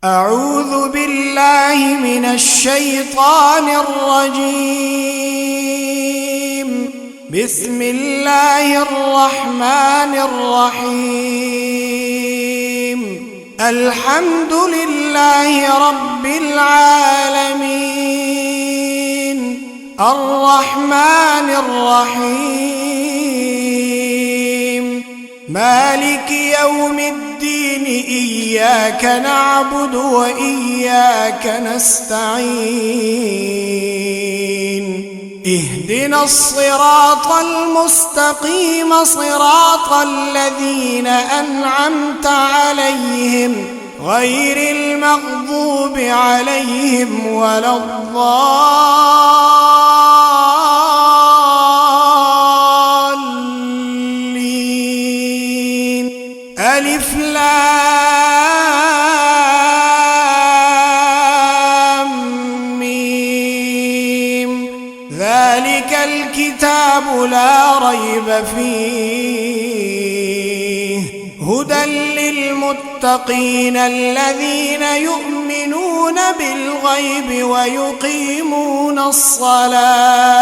أعوذ بالله من الشيطان الرجيم. بسم الله الرحمن الرحيم. الحمد لله رب العالمين، الرحمن الرحيم، مالك يوم الدين، إياك نعبد وإياك نستعين. اهدنا الصراط المستقيم، صراط الذين أنعمت عليهم غير المغضوب عليهم ولا الضالين. ألف لام ميم. ذلك الكتاب لا ريب فيه، هدى للمتقين الذين يؤمنون بالغيب ويقيمون الصلاة،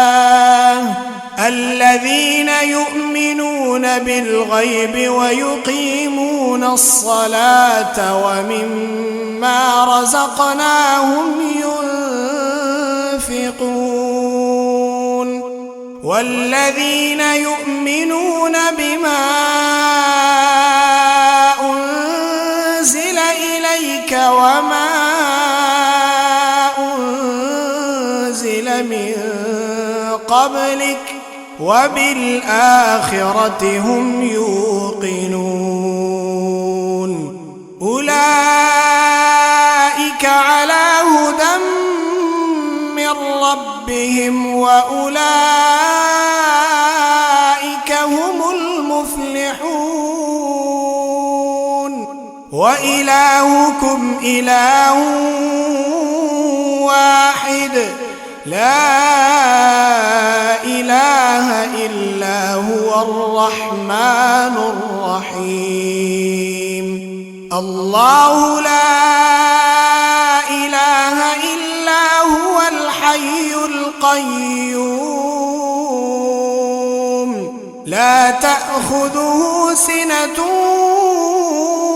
الذين يؤمنون بالغيب ويقيمون الصلاة ومما رزقناهم ينفقون، والذين يؤمنون بما أنزل إليك وما أنزل من قبلك وبالآخرة هم يوقنون. أولئك على هدى من ربهم وأولئك هم المفلحون. وإلهكم إله واحد، لا إله إلا هو الرحمن الرحيم. الله لا إله إلا هو الحي القيوم، لا تأخذه سنة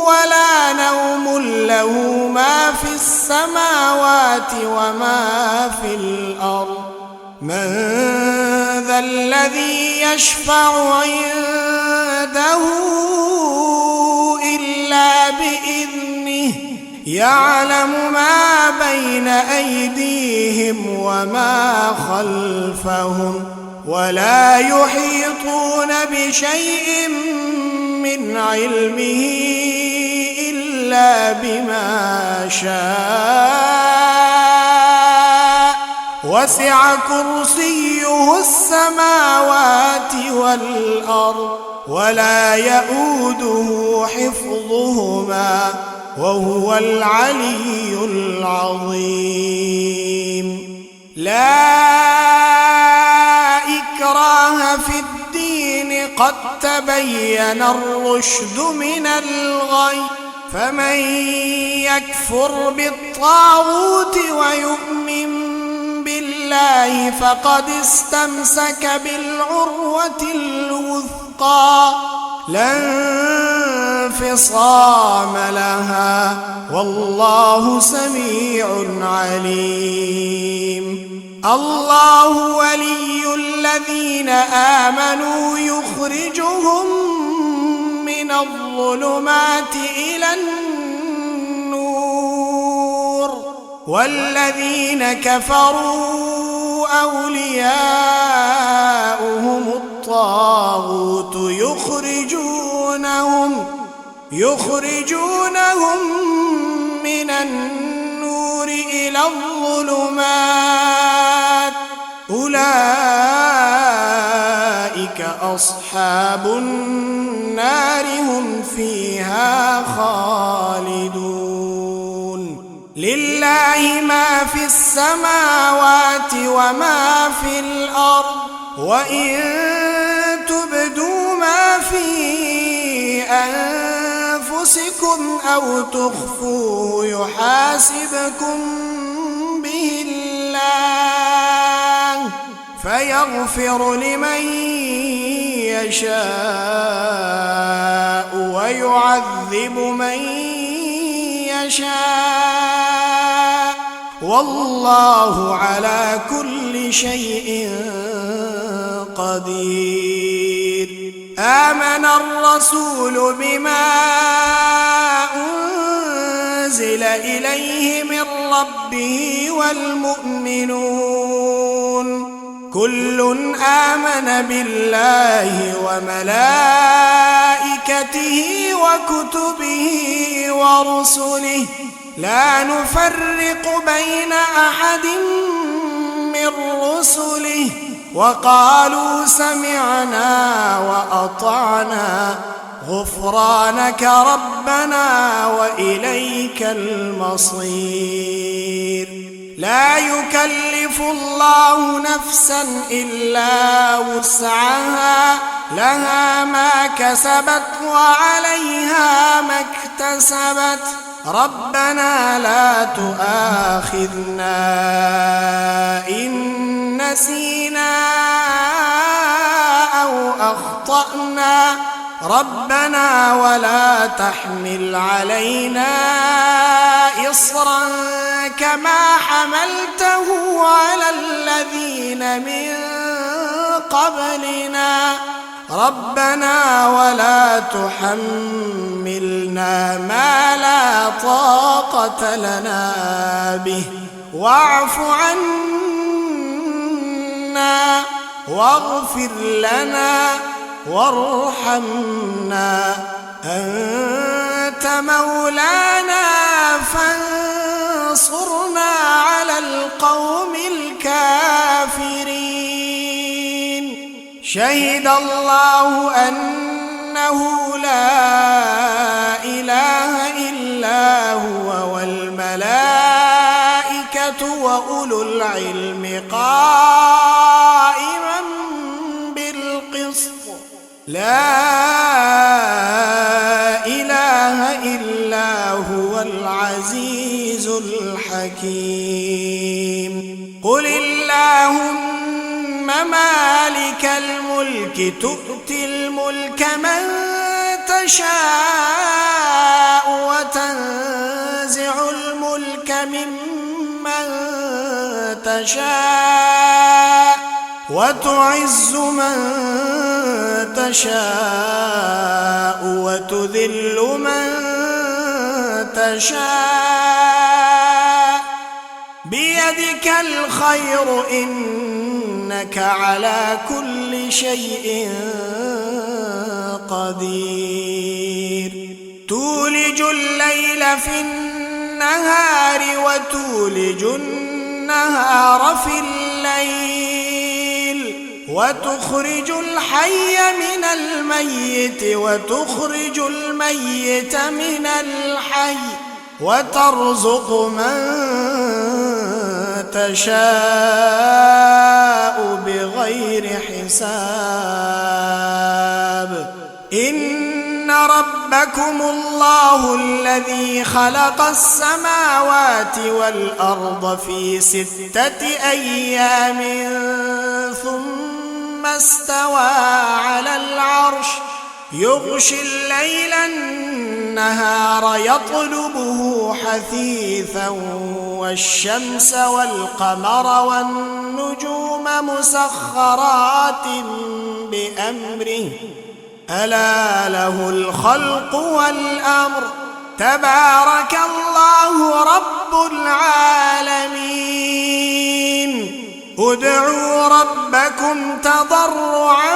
ولا نوم، له ما في السماوات وما في الأرض. من ذا الذي يشفع عنده إلا بإذنه، يعلم ما بين أيديهم وما خلفهم، ولا يحيطون بشيء من علمه إلا بما شاء، وسع كرسيه السماوات والأرض، ولا يئوده حفظهما، وهو العلي العظيم. لا إكراه في الدين، قد تبين الرشد من الغي، فمن يكفر بالطاغوت ويؤمن بالله فقد استمسك بالعروة الوثقى، لا انفصام لها، والله سميع عليم. الله ولي الذين آمنوا يخرجهم من الظلمات إلى النور، والذين كفروا أولياؤهم الطاغوت يخرجونهم من النور إلى الظلمات، أولئك أصحاب النار، هم فيها خالدون. لله ما في السماوات وما في الأرض، وإن تبدوا ما في أنفسكم أنفسكم أو تخفوه يحاسبكم به الله فيغفر لمن يشاء ويعذب من يشاء والله على كل شيء قدير. آمن الرسول بما أنزل إليه من ربه والمؤمنون كل آمن بالله وملائكته وكتبه ورسله لا نفرق بين أحد من رسله وقالوا سمعنا وأطعنا غفرانك ربنا وإليك المصير. لا يكلف الله نفسا إلا وسعها لها ما كسبت وعليها ما اكتسبت ربنا لا تؤاخذنا إن نسينا أو أخطأنا ربنا ولا تحمل علينا إصرا كما حملته على الذين من قبلنا ربنا ولا تحملنا ما لا طاقة لنا به واعف عنا واغفر لنا وارحمنا أنت مولانا فانصرنا على القوم الكافرين. شهد الله أنه لا إله إلا هو والملائكة وأولو العلم قائما بالقسط لا إله إلا هو العزيز الحكيم. قل اللهم مالك الملك تؤتي الملك من تشاء وتنزع الملك ممن تشاء وتعز من تشاء وتذل من تشاء بيدك الخير إنك على كل شيء قدير. تولج الليل في النهار وتولج النهار في الليل وتخرج الحي من الميت وتخرج الميت من الحي وترزق من تشاء بغير حساب. إن ربكم الله الذي خلق السماوات والأرض في 6 أيام ثم استوى على العرش يغشي الليل النهار يطلبه حثيثا والشمس والقمر والنجوم مسخرات بأمره ألا له الخلق والأمر تبارك الله رب العالمين. ادعوا ربكم تضرعا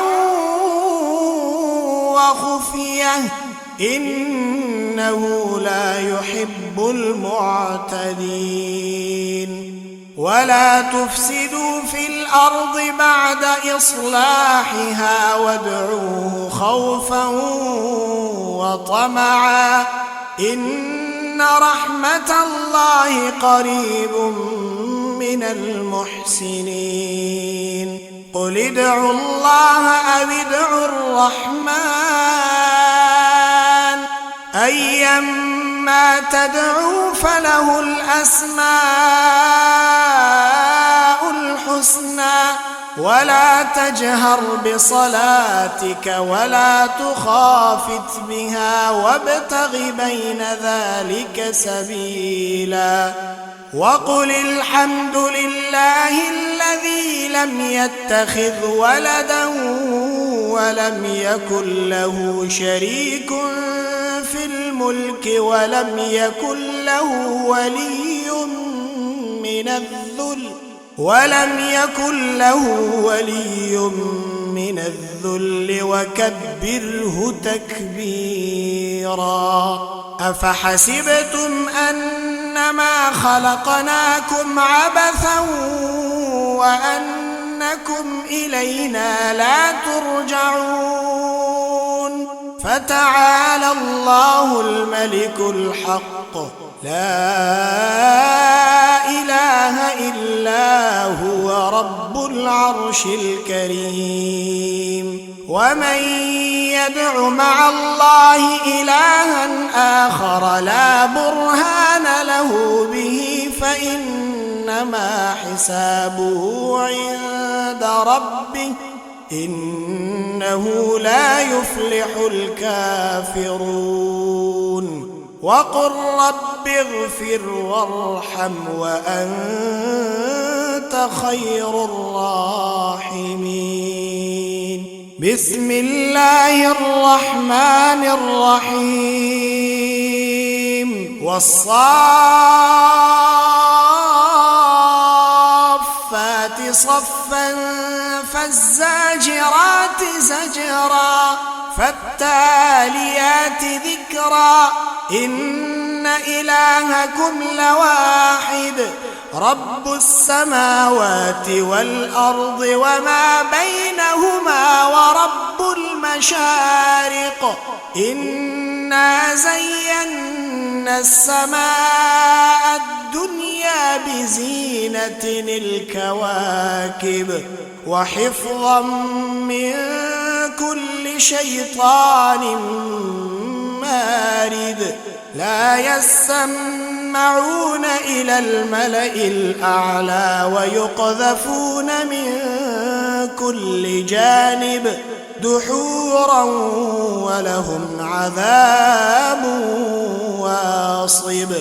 وخفية إنه لا يحب المعتدين. ولا تفسدوا في الأرض بعد إصلاحها وادعوه خوفا وطمعا إن رحمة الله قريب من المحسنين. قل ادعوا الله أو ادعوا الرحمن أيما تدعوا فله الأسماء الحسنى ولا تجهر بصلاتك ولا تخافت بها وابتغ بين ذلك سبيلا وقل الحمد لله الذي لم يتخذ ولدا ولم يكن له شريك في الملك ولم يكن له ولي من الذل وكبره تكبيرا أفحسبتم أنما خلقناكم عبثا وأنكم إلينا لا ترجعون فتعالى الله الملك الحق لا إله إلا هو رب العرش الكريم ومن يدع مع الله إلها آخر لا برهان له به فإنما حسابه عند ربه إنه لا يفلح الكافرون وقل رب اغفر وارحم وأنت خير الراحمين بسم الله الرحمن الرحيم والصافات صفا فالزاجرات زجرا فالتاليات ذكرا إن إلهكم لواحد رب السماوات والأرض وما بينهما ورب المشارق إنا زينا السماء الدنيا بزينة الكواكب وحفظا من كل شيطان مارد لا يسمعون إلى الملأ الأعلى ويقذفون من كل جانب دحورا ولهم عذاب واصب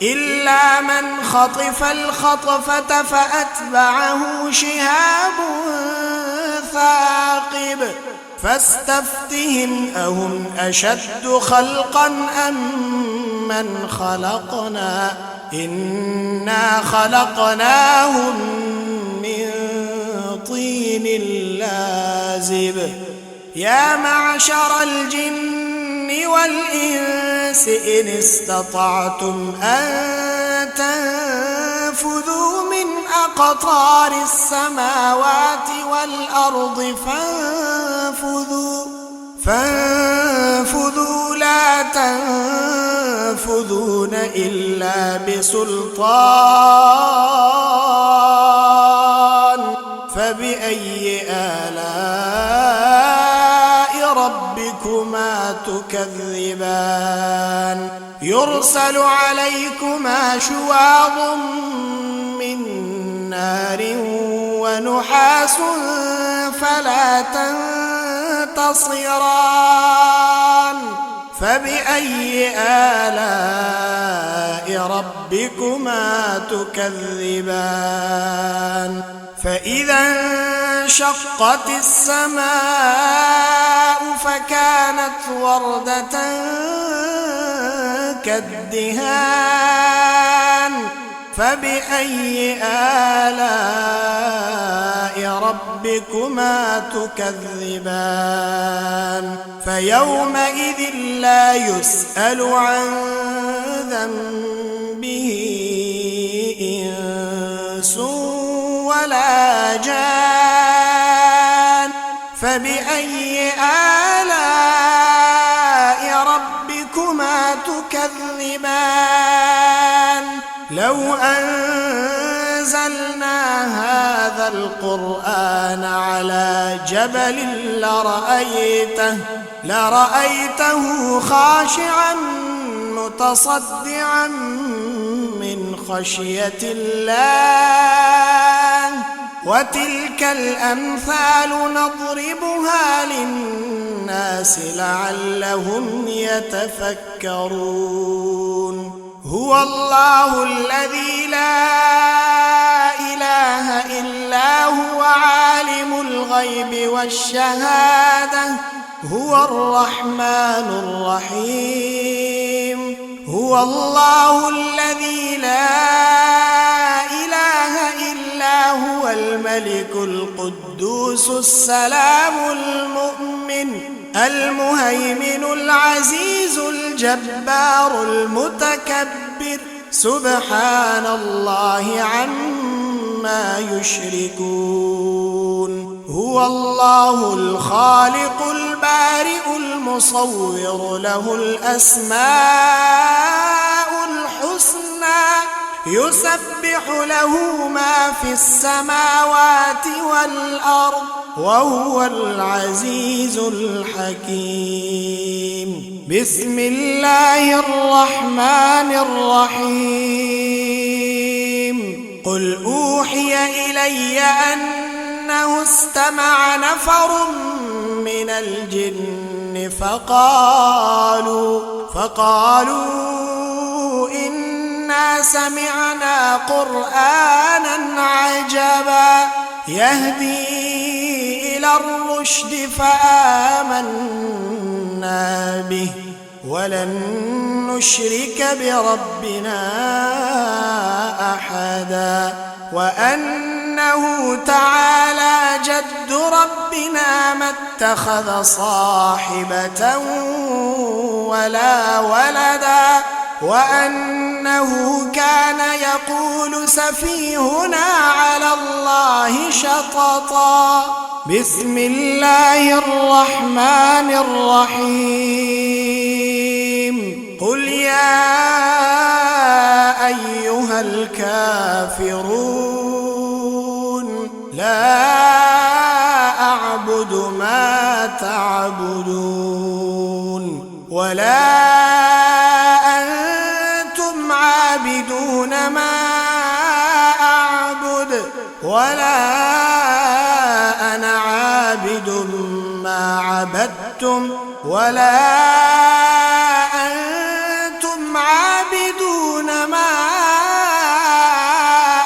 إلا من خطف الخطفة فأتبعه شهاب ثاقب فاستفتهم أهم أشد خلقا أم من خلقنا إنا خلقناهم من طين لازب يا معشر الجن والإنس إن استطعتم أن تنفذوا من أقطار السماوات والأرض فانفذوا لا تنفذون إلا بسلطان فبأي آلاء ربكما تكذبان يرسل عليكما شواظ من نار ونحاس فلا تنتصران فبأي آلاء ربكما تكذبان فإذا انشقت السماء فكانت وردة كالدهان فبأي آلاء ربكما تكذبان فيومئذ لا يسأل عن ذنبه إنس ولا جان فبأي آلاء ربكما تكذبان لو أن أنزلنا هذا القرآن على جبل لرأيته خاشعا متصدعا من خشية الله وتلك الأمثال نضربها للناس لعلهم يتفكرون هو الله الذي لا إله إلا هو عالم الغيب والشهادة هو الرحمن الرحيم هو الله الذي لا إله إلا هو الملك القدوس السلام المؤمن المهيمن العزيز الجبار المتكبر سبحان الله عما يشركون هو الله الخالق البارئ المصور له الأسماء الحسنى يسبح له ما في السماوات والأرض وهو العزيز الحكيم بسم الله الرحمن الرحيم قل أوحي إلي أنه استمع نفر من الجن فقالوا إنا سمعنا قرآنا عجبا يهدي إلى الرشد فآمنا به ولن نشرك بربنا أحدا وأنه تعالى جد ربنا ما اتخذ صاحبة ولا ولدا وأنه كان يقول سفيهنا على الله شططا بسم الله الرحمن الرحيم قل يا أيها الكافرون لا أعبد ما تعبدون ولا أنتم عابدون ما أعبد ولا أنا عابد ما عبدتم ولا أنتم عابدون ما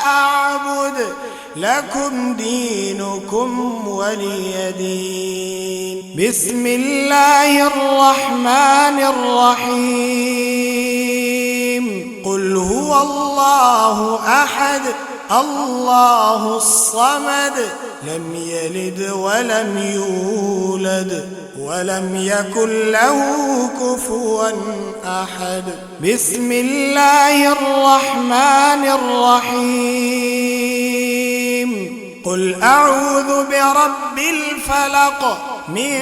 أعبد لكم دينكم ولي دين بسم الله الرحمن الرحيم قل هو الله أحد الله الصمد لم يلد ولم يولد ولم يكن له كفوا أحد بسم الله الرحمن الرحيم قل أعوذ برب الفلق من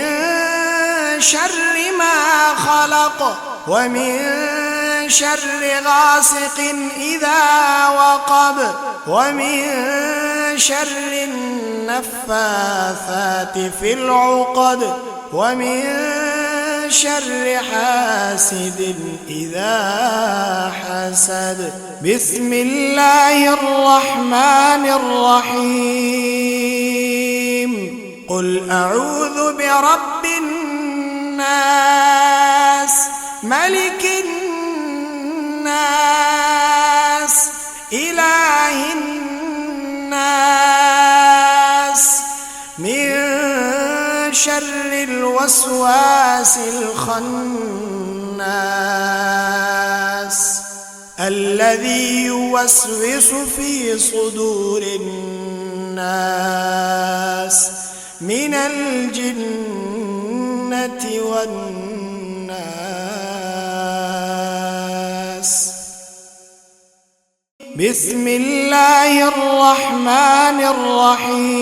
شر ما خلق ومن شر غاسق إذا وقب ومن شر النفاثات في العقد ومن شر حاسد إذا حسد بسم الله الرحمن الرحيم قل أعوذ برب الناس ملك الناس إله الناس من شر الوسواس الخناس الذي يوسوس في صدور الناس من الجنة والناس بسم الله الرحمن الرحيم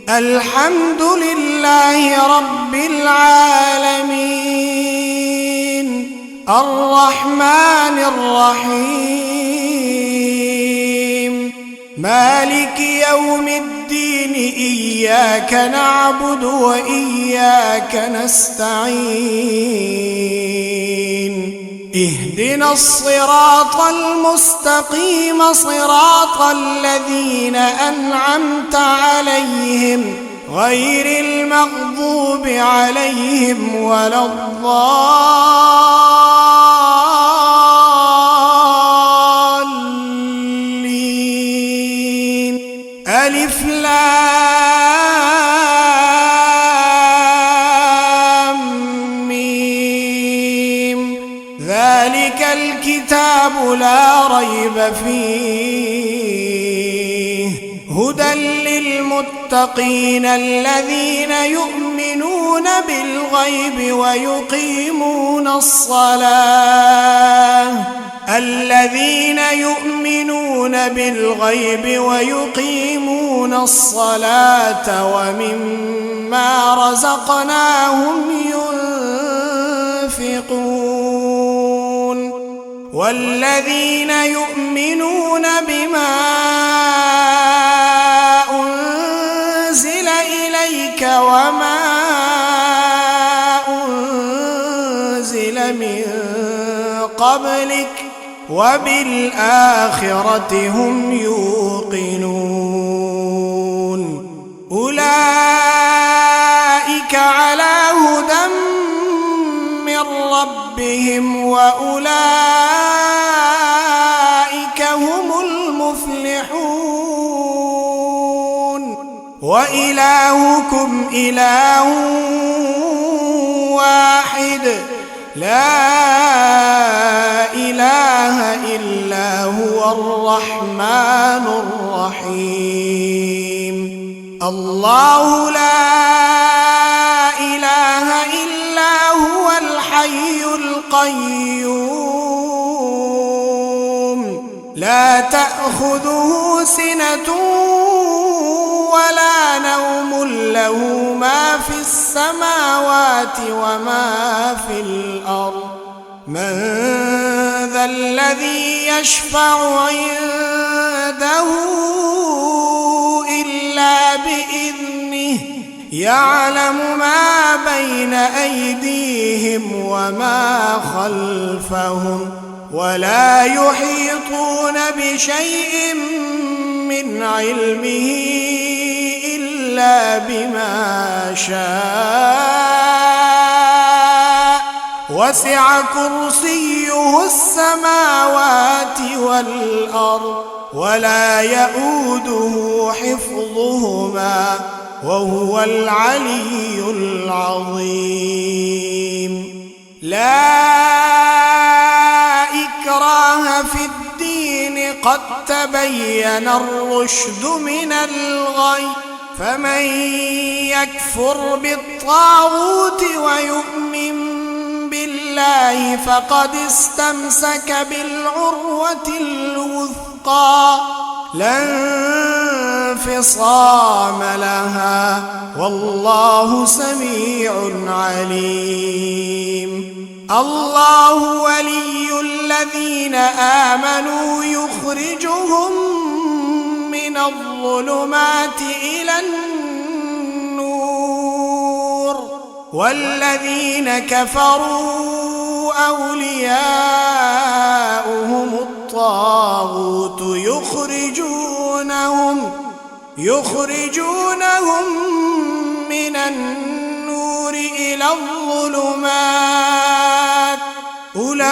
الحمد لله رب العالمين الرحمن الرحيم مالك يوم الدين إياك نعبد وإياك نستعين اهدنا الصراط المستقيم صراط الذين أنعمت عليهم غير المغضوب عليهم ولا الضالين ألف لام ميم ذلك الكتاب لا ريب فيه هدى للمتقين الذين يؤمنون بالغيب ويقيمون الصلاة ومما رزقناهم ينفقون والذين يؤمنون بما أنزل إليك وما أنزل من قبلك وبالآخرة هم يوقنون أولئك على هدى من ربهم وأولئك هم المفلحون وإلهكم إله واحد لا إله إلا هو الرحمن الرحيم الله لا إله إلا هو الحي القيوم لا تأخذه سنة ولا نوم له ما في السماوات وما في الأرض من ذا الذي يشفع عنده إلا بإذنه يعلم ما بين أيديهم وما خلفهم ولا يحيطون بشيء من علمه إلا بما شاء وسع كرسيه السماوات والأرض ولا يؤوده حفظهما وهو العلي العظيم لا إكراه في الدين قد تبين الرشد من الغي فمن يكفر بالطاغوت ويؤمن بالله فقد استمسك بالعروة الوثقى لا انفصام لها والله سميع عليم الله ولي الذين آمنوا يخرجهم من الظلمات إلى النور والذين كفروا أولياؤهم الطاغوت يخرجونهم من النور إلى الظلمات أولئك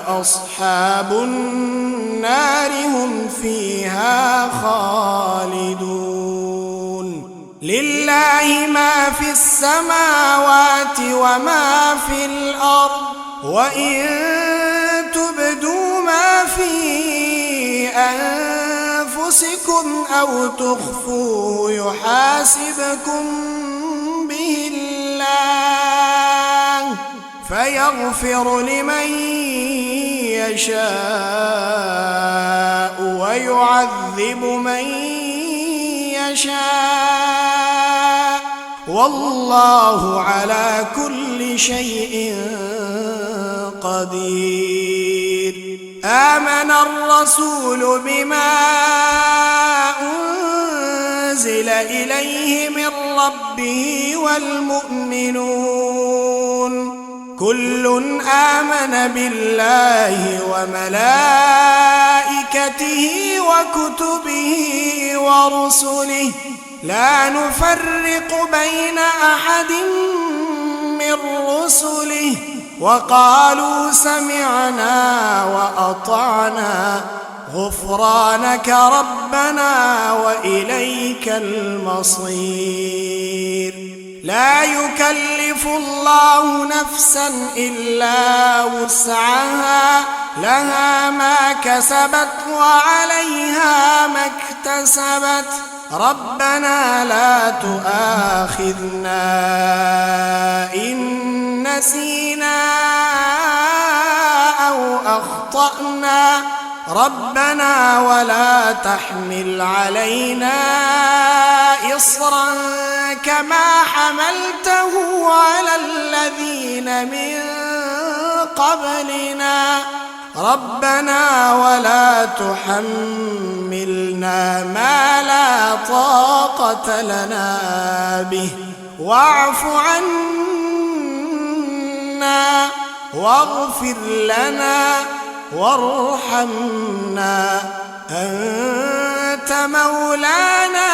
أصحاب النار هم فيها خالدون لله ما في السماوات وما في الأرض وإن تبدوا ما في أنفسكم أو تخفوه يحاسبكم به الله فيغفر لمن يشاء ويعذب من يشاء والله على كل شيء قدير آمن الرسول بما أنزل إليه من ربه والمؤمنون كل آمن بالله وملائكته وكتبه ورسله لا نفرق بين أحد من رسله وقالوا سمعنا وأطعنا غفرانك ربنا وإليك المصير لا يكلف الله نفسا إلا وسعها لها ما كسبت وعليها ما اكتسبت ربنا لا تؤاخذنا إن نسينا أو أخطأنا ربنا ولا تحمل علينا إصرا كما حملته على الذين من قبلنا ربنا ولا تحملنا ما لا طاقة لنا به واعف عنا واغفر لنا وارحمنا أنت مولانا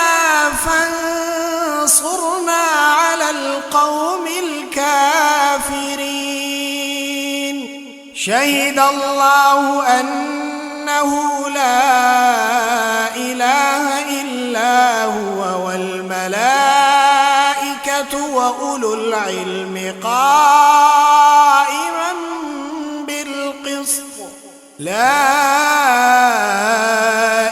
فانصرنا على القوم الكافرين شهد الله أنه لا إله إلا هو والملائكة وأولو العلم قائما بالقسط لا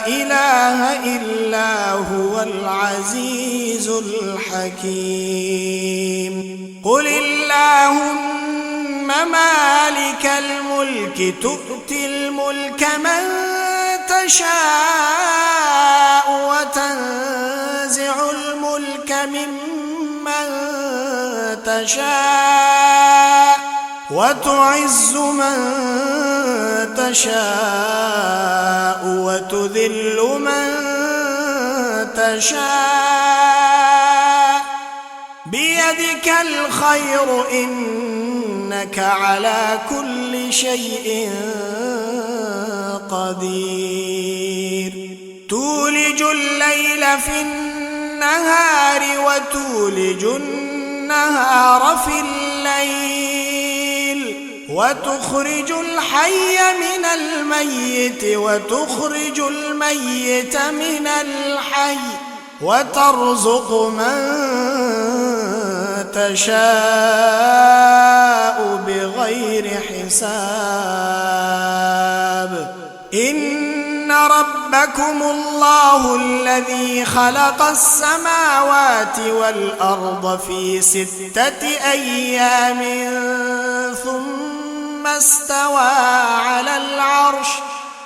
إله إلا هو العزيز الحكيم قل اللهم مالك الملك تؤتي الملك من تشاء وتنزع الملك ممن تشاء وتعز من تشاء وتذل من تشاء بيدك الخير إنك على كل شيء قدير تولج الليل في النهار وتولج النهار في الليل وتخرج الحي من الميت وتخرج الميت من الحي وترزق من تشاء بغير حساب إن ربكم الله الذي خلق السماوات والأرض في 6 أيام ثم استوى على العرش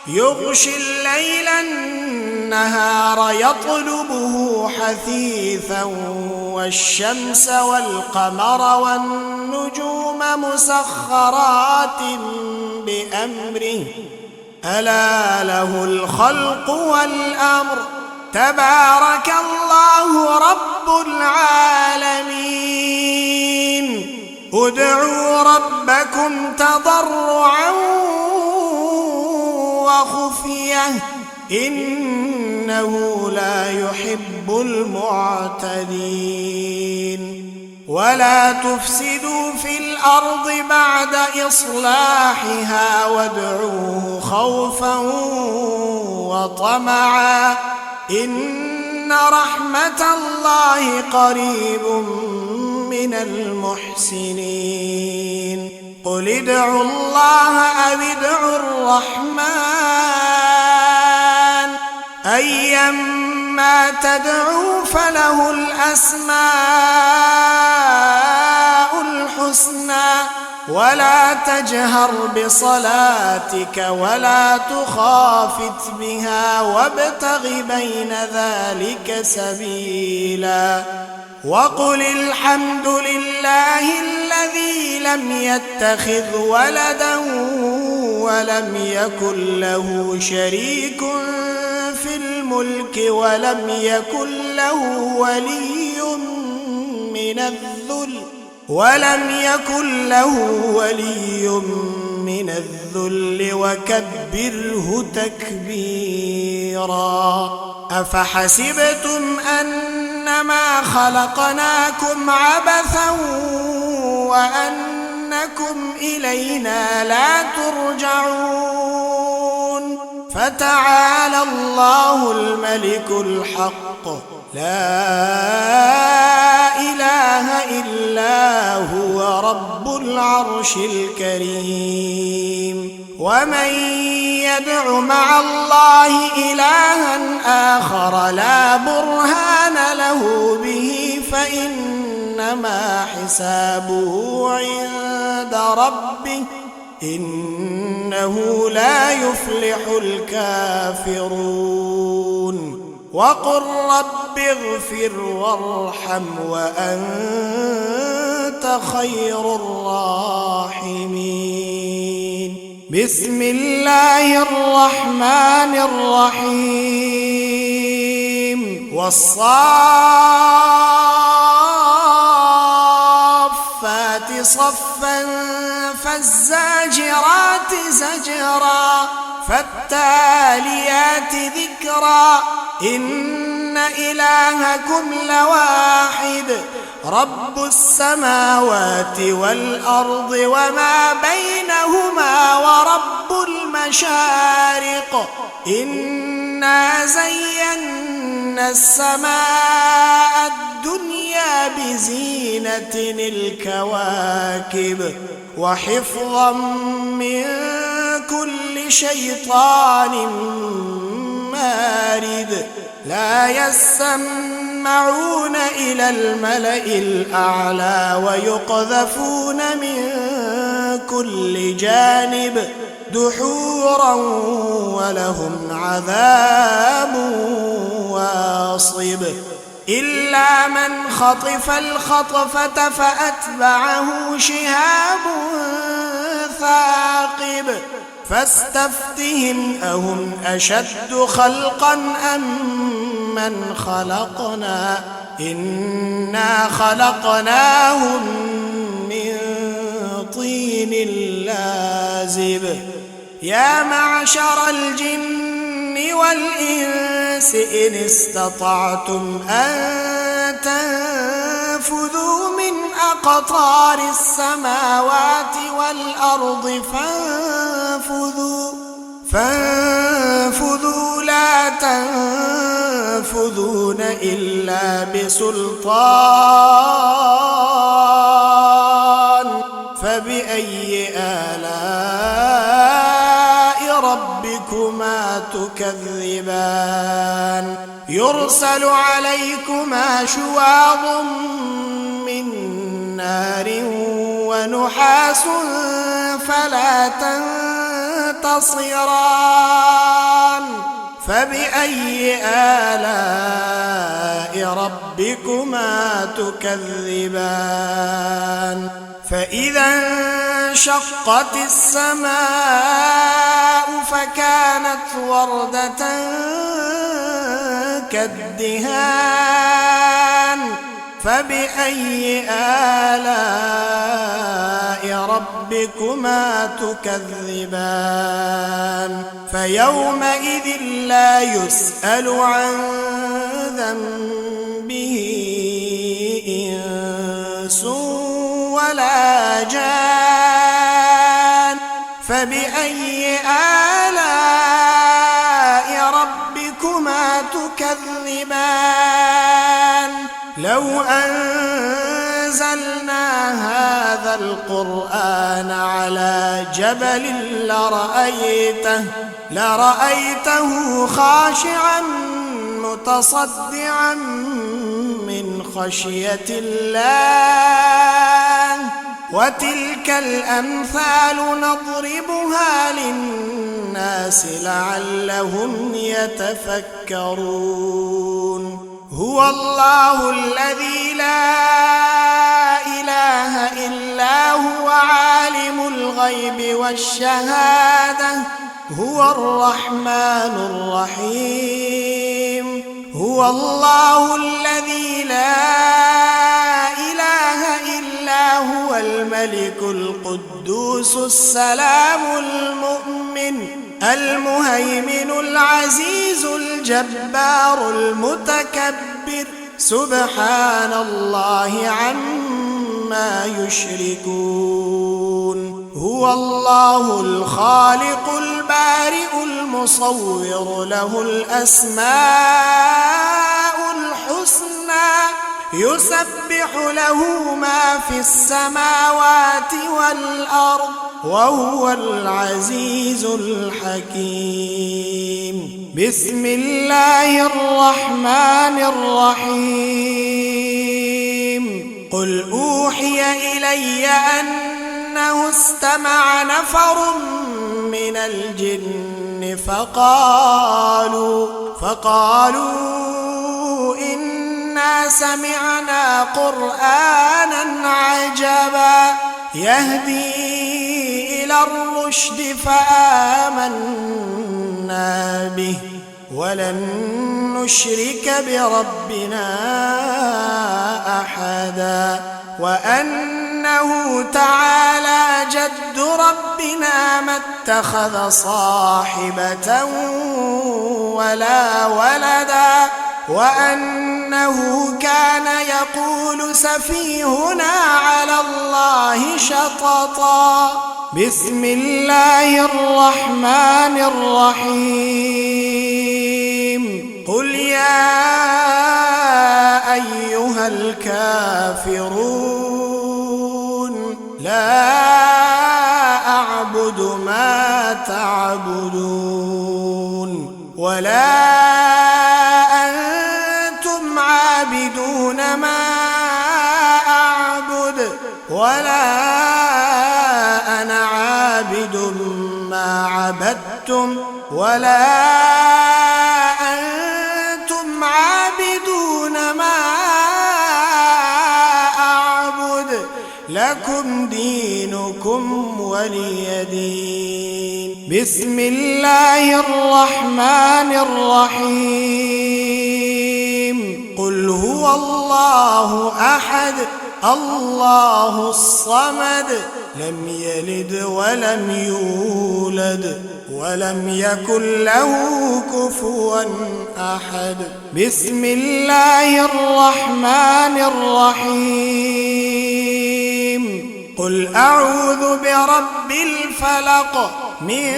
يغشي الليل النهار يطلبه حثيثا والشمس والقمر والنجوم مسخرات بأمره ألا له الخلق والأمر تبارك الله رب العالمين ادعوا ربكم تضرعا وخفية إنه لا يحب المعتدين ولا تفسدوا في الأرض بعد إصلاحها وادعوه خوفا وطمعا إن رحمة الله قريب من المحسنين قل ادعوا الله أو ادعوا الرحمن أيما تدعوا فله الأسماء الحسنى ولا تجهر بصلاتك ولا تخافت بها وابتغ بين ذلك سبيلا وقل الحمد لله الذي لم يتخذ ولدا ولم يكن له شريك في الملك ولم يكن له ولي من الذل وكبره تكبيرا. أفحسبتم أنما خلقناكم عبثا وأنكم إلينا لا ترجعون فتعالى الله الملك الحق لا إله إلا هو رب العرش الكريم. ومن يدع مع الله إلها آخر لا برهان له به فإنما حسابه عند ربه إنه لا يفلح الكافرون. وقل رب اغفر وارحم وأنت خير الراحمين. بسم الله الرحمن الرحيم. والصافات صفا فالزاجرات زجرا فالتاليات ذكرا إن إلهكم لواحد رب السماوات والأرض وما بينهما ورب المشارق إنا زينا السماء الدنيا بزينة الكواكب وحفظا من كل شيطان مارد لا يسمعون إلى الملأ الأعلى ويقذفون من كل جانب دحورا ولهم عذاب واصب إلا من خطف الخطفة فأتبعه شهاب ثاقب فاستفتهم أهم أشد خلقا أم من خلقنا إنا خلقناهم من طين لازب. يا معشر الجن والإنس إن استطعتم أن تنفذوا من أقطار السماوات والأرض فانفذوا لا تنفذون إلا بسلطان. فبأي آلاء ربكما تكذبان. يرسل عليكما شواظ من نار ونحاس فلا تنتصران. فبأي آلاء ربكما تكذبان. فإذا انشقت السماء فكانت وردة كالدهان. فبأي آلاء ربكما تكذبان. فيومئذ لا يسأل عن ذنبه إنس ولا جان. فبأي آلاء ربكما تكذبان. لو أنزلنا هذا القرآن على جبل لرأيته خاشعا متصدعا من خشية الله. وتلك الأمثال نضربها للناس لعلهم يتفكرون. هو الله الذي لا إله إلا هو عالم الغيب والشهادة هو الرحمن الرحيم هو الله الذي لا إله إلا هو الملك القدوس السلام المؤمن المهيمن العزيز الجبار المتكبر سبحان الله عما يشركون هو الله الخالق البارئ المصور له الأسماء الحسنى يسبح له ما في السماوات والأرض وهو العزيز الحكيم بسم الله الرحمن الرحيم قل أوحي إلي أنه استمع نفر من الجن فقالوا إنا سمعنا قرآنا عجبا يهدي إلى الرشد فآمنا به ولن نشرك بربنا أحدا وأنه تعالى جد ربنا ما اتخذ صاحبة ولا ولدا وأنه كان يقول سفيهنا على الله شططا بسم الله الرحمن الرحيم قل يا أيها الكافرون لا أعبد ما تعبدون ولا أنتم عابدون ما أعبد ولا أنا عابد ما عبدتم ولا أنتم عابدون ما أعبد لكم دينكم ولي دين بسم الله الرحمن الرحيم قل هو الله أحد الله الصمد لم يلد ولم يولد ولم يكن له كفوا أحد بسم الله الرحمن الرحيم قل أعوذ برب الفلق من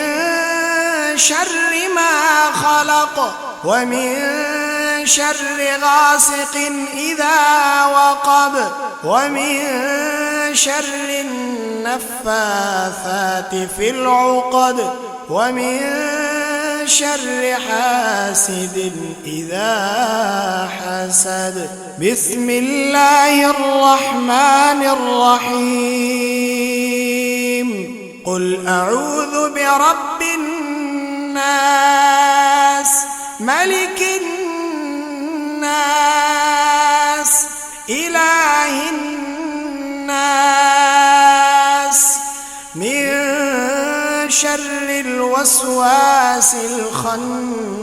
شر ما خلق ومن شر غاسق إذا وقب ومن شر النفاثات في العقد ومن شر حاسد إذا حسد بسم الله الرحمن الرحيم قل أعوذ برب الناس ملك الناس إله الناس من شر الوسواس الخناس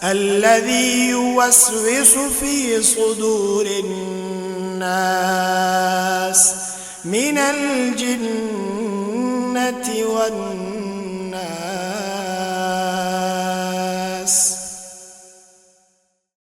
الذي يوسوس في صدور الناس من الجنة والناس